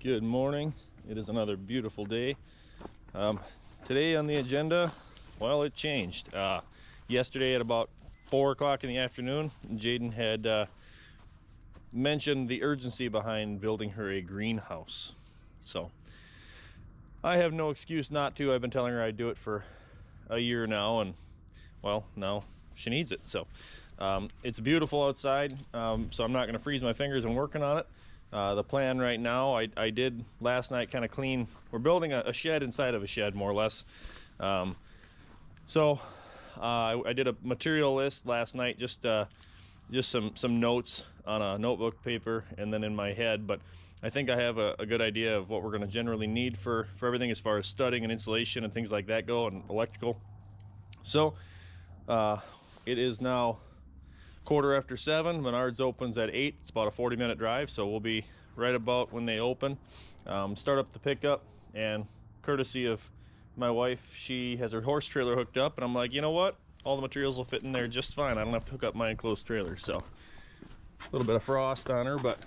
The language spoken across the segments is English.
Good morning. It is another beautiful day. Today on the agenda, well, it changed. Yesterday at about 4 o'clock in the afternoon, Jaden had mentioned the urgency behind building her a greenhouse. So I have no excuse not to. I've been telling her I'd do it for a year now, and well, now she needs it. So it's beautiful outside, so I'm not going to freeze my fingers and working on it. The plan right now, I did last night kind of clean. We're building a shed inside of a shed, more or less. I did a material list last night, just some notes on a notebook paper and then in my head. But I think I have a good idea of what we're going to generally need for everything as far as studding and insulation and things like that go, and electrical. So it is now 7:15. Menards opens at 8. It's about a 40-minute drive, so we'll be right about when they open. Start up the pickup, and courtesy of my wife, she has her horse trailer hooked up, and I'm like, you know what? All the materials will fit in there just fine. I don't have to hook up my enclosed trailer. So a little bit of frost on her, but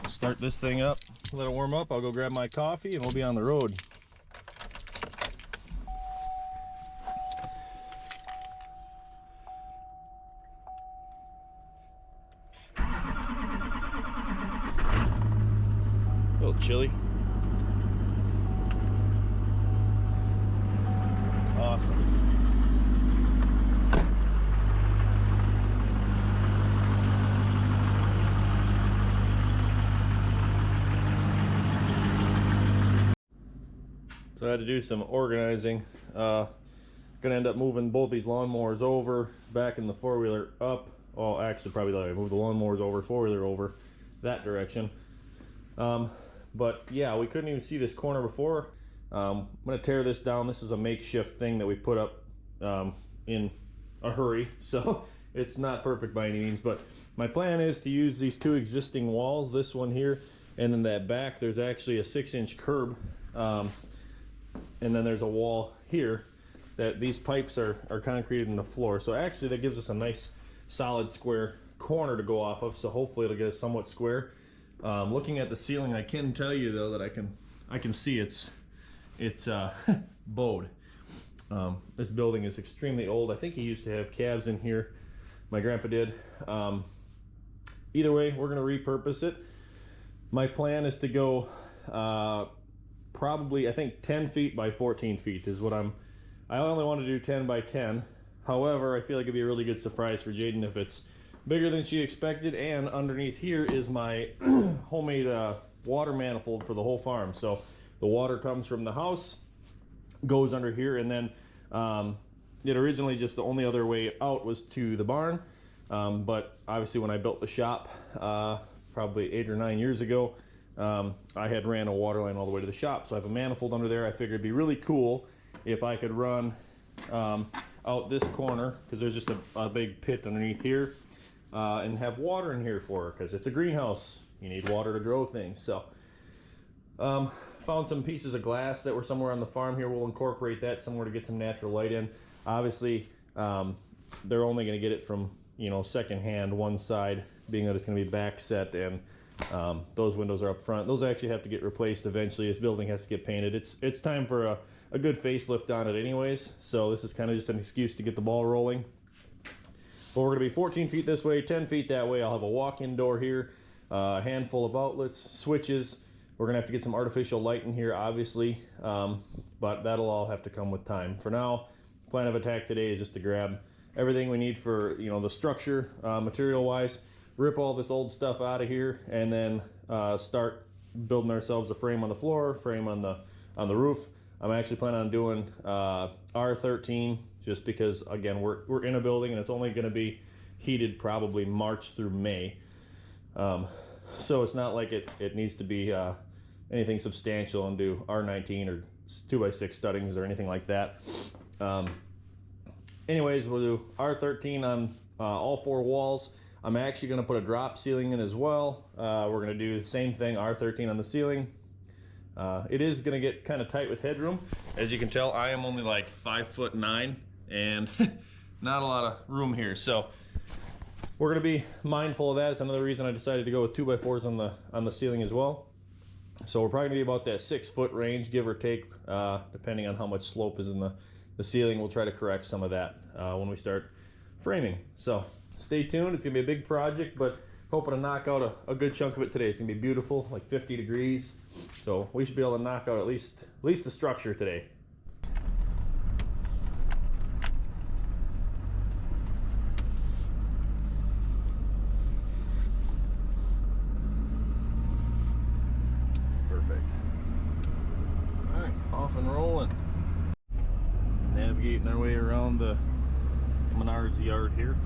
start this thing up, let it warm up. I'll go grab my coffee, and we'll be on the road. A little chilly. Awesome. So I had to do some organizing. Gonna end up moving both these lawnmowers over, back in the four-wheeler up. Oh, actually probably the other way. Move the lawnmowers over, four-wheeler over that direction. But yeah, we couldn't even see this corner before. I'm gonna tear this down. This is a makeshift thing that we put up in a hurry, so it's not perfect by any means. But my plan is to use these two existing walls, this one here, and then that back, there's actually a 6-inch curb, and then there's a wall here that these pipes are concreted in the floor. So actually that gives us a nice solid square corner to go off of, so hopefully it'll get us somewhat square. Looking at the ceiling, I can tell you though that I can see it's bowed. This building is extremely old. I think he used to have cabs in here. My grandpa did. Either way, we're gonna repurpose it. My plan is to go probably, I think 10 feet by 14 feet is what I only want to do 10 by 10. However, I feel like it'd be a really good surprise for Jaden if it's bigger than she expected. And underneath here is my homemade water manifold for the whole farm. So the water comes from the house, goes under here, and then it originally just the only other way out was to the barn. But obviously when I built the shop probably 8 or 9 years ago, I had ran a water line all the way to the shop. So I have a manifold under there. I figured it'd be really cool if I could run out this corner, because there's just a big pit underneath here, and have water in here for her, because it's a greenhouse. You need water to grow things. So found some pieces of glass that were somewhere on the farm here. We'll incorporate that somewhere to get some natural light in. Obviously they're only going to get it from, you know, secondhand, one side being that it's going to be back set, and those windows are up front. Those actually have to get replaced eventually. This building has to get painted. It's time for a good facelift on it anyways, so this is kind of just an excuse to get the ball rolling. But we're going to be 14 feet this way, 10 feet that way. I'll have a walk-in door here, a handful of outlets, switches. We're going to have to get some artificial light in here, obviously, but that'll all have to come with time. For now, plan of attack today is just to grab everything we need for, you know, the structure, material-wise, rip all this old stuff out of here, and then start building ourselves a frame on the floor, frame on the roof. I'm actually planning on doing R13, just because, again, we're in a building and it's only going to be heated probably March through May. So it's not like it needs to be anything substantial and do R19 or 2x6 studdings or anything like that. Anyways, we'll do R13 on all 4 walls. I'm actually going to put a drop ceiling in as well. We're going to do the same thing, R13 on the ceiling. It is going to get kind of tight with headroom. As you can tell, I am only like 5'9" and not a lot of room here. So we're going to be mindful of that. It's another reason I decided to go with 2x4s on the ceiling as well. So we're probably gonna be about that 6 foot range, give or take, depending on how much slope is in the ceiling. We'll try to correct some of that when we start framing. So stay tuned. It's gonna be a big project, but hoping to knock out a good chunk of it today. It's gonna be beautiful, like 50 degrees. So we should be able to knock out at least the structure today. Perfect. All right, off and rolling. Navigating our way around the Menards yard here.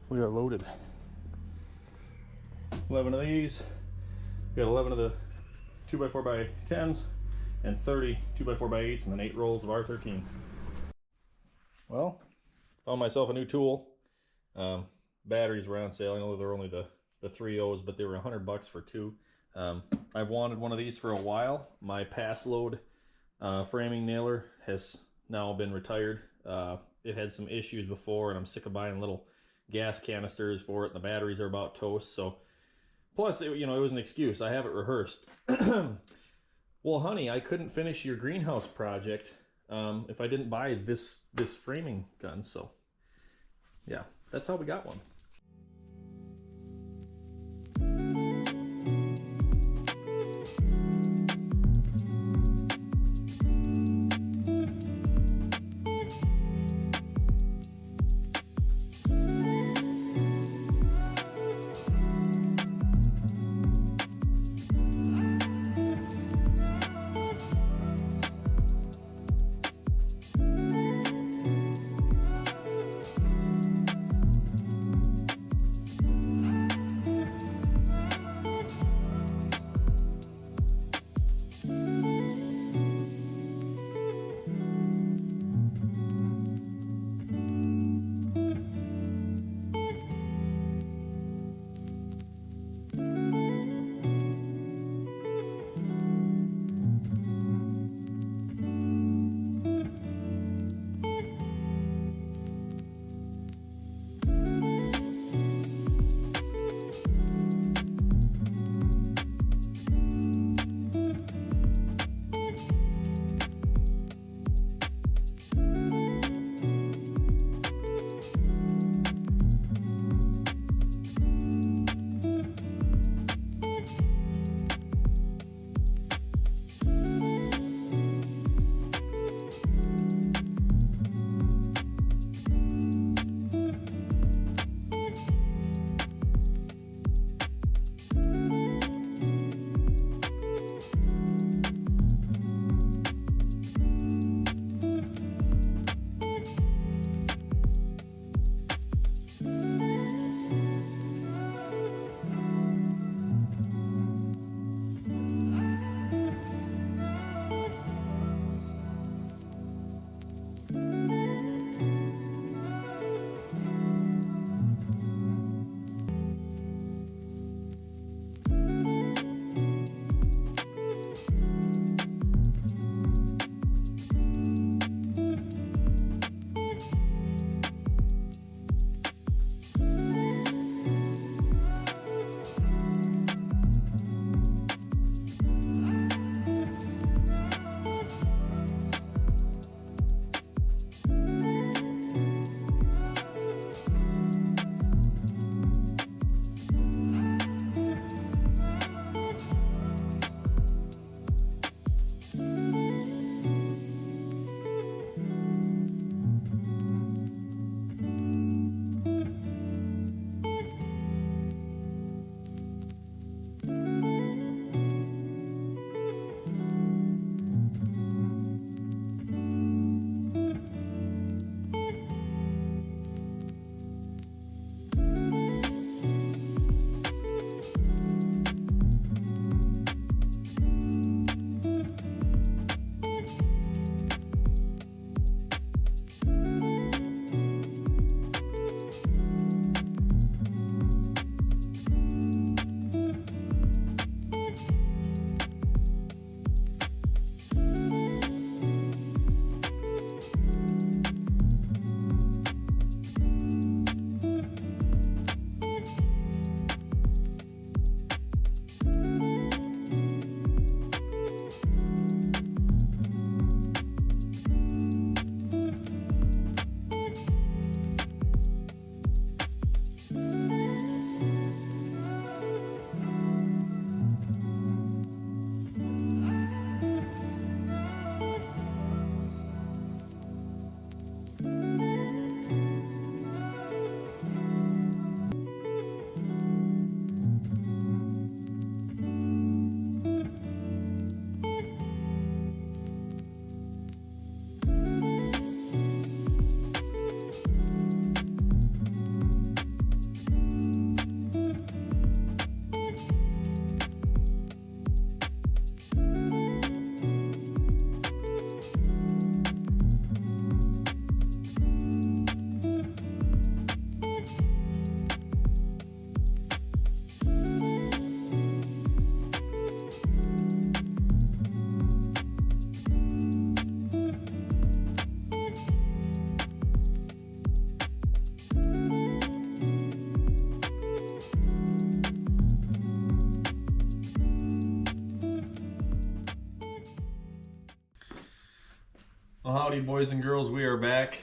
We are loaded. 11 of these. We got 11 of the 2x4x10s and 30 2x4x8s and then 8 rolls of R13. Well, found myself a new tool. Batteries were on sale. I know they're only the 3.0s, but they were $100 for 2. I've wanted one of these for a while. My pass load framing nailer has now been retired. It had some issues before, and I'm sick of buying little gas canisters for it, and the batteries are about toast. So plus it was an excuse. I have it rehearsed. Well, honey, I couldn't finish your greenhouse project if I didn't buy this framing gun. So yeah, that's how we got one. Well, howdy boys and girls, we are back.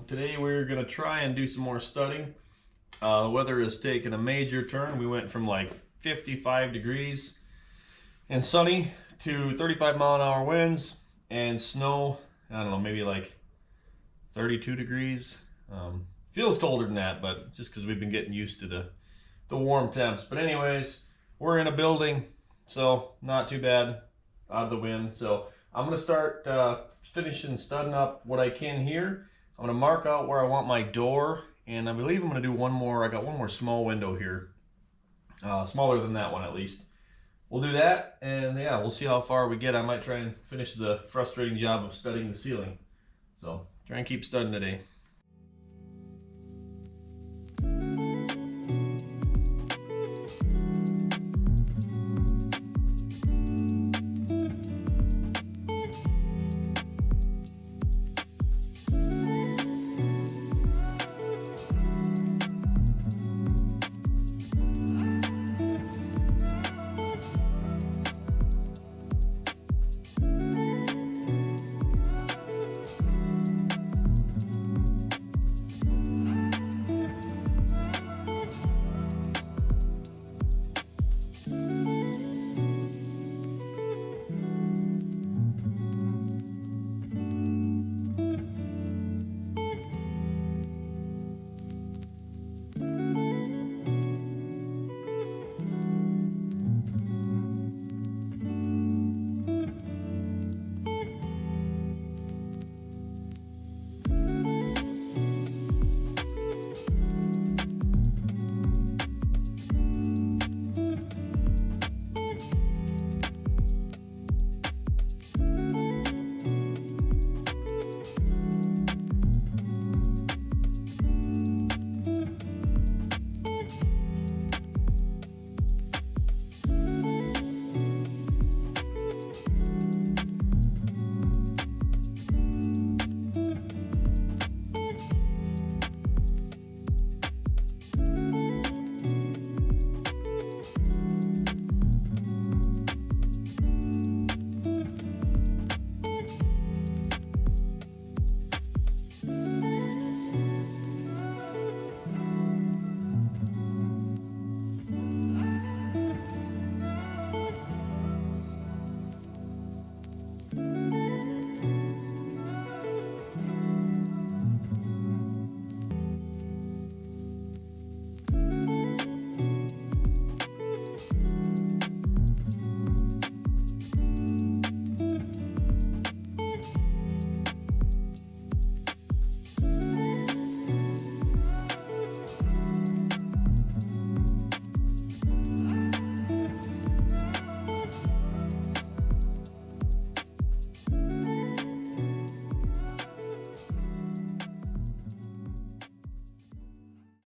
Today we're going to try and do some more studding. The weather has taken a major turn. We went from like 55 degrees and sunny to 35-mile-an-hour winds and snow. I don't know, maybe like 32 degrees. Feels colder than that, but just because we've been getting used to the warm temps. But anyways, we're in a building, so not too bad out of the wind. So I'm going to start finishing studding up what I can here. I'm going to mark out where I want my door, and I believe I'm going to do one more. I got one more small window here, smaller than that one at least. We'll do that, and yeah, we'll see how far we get. I might try and finish the frustrating job of studding the ceiling. So try and keep studding today.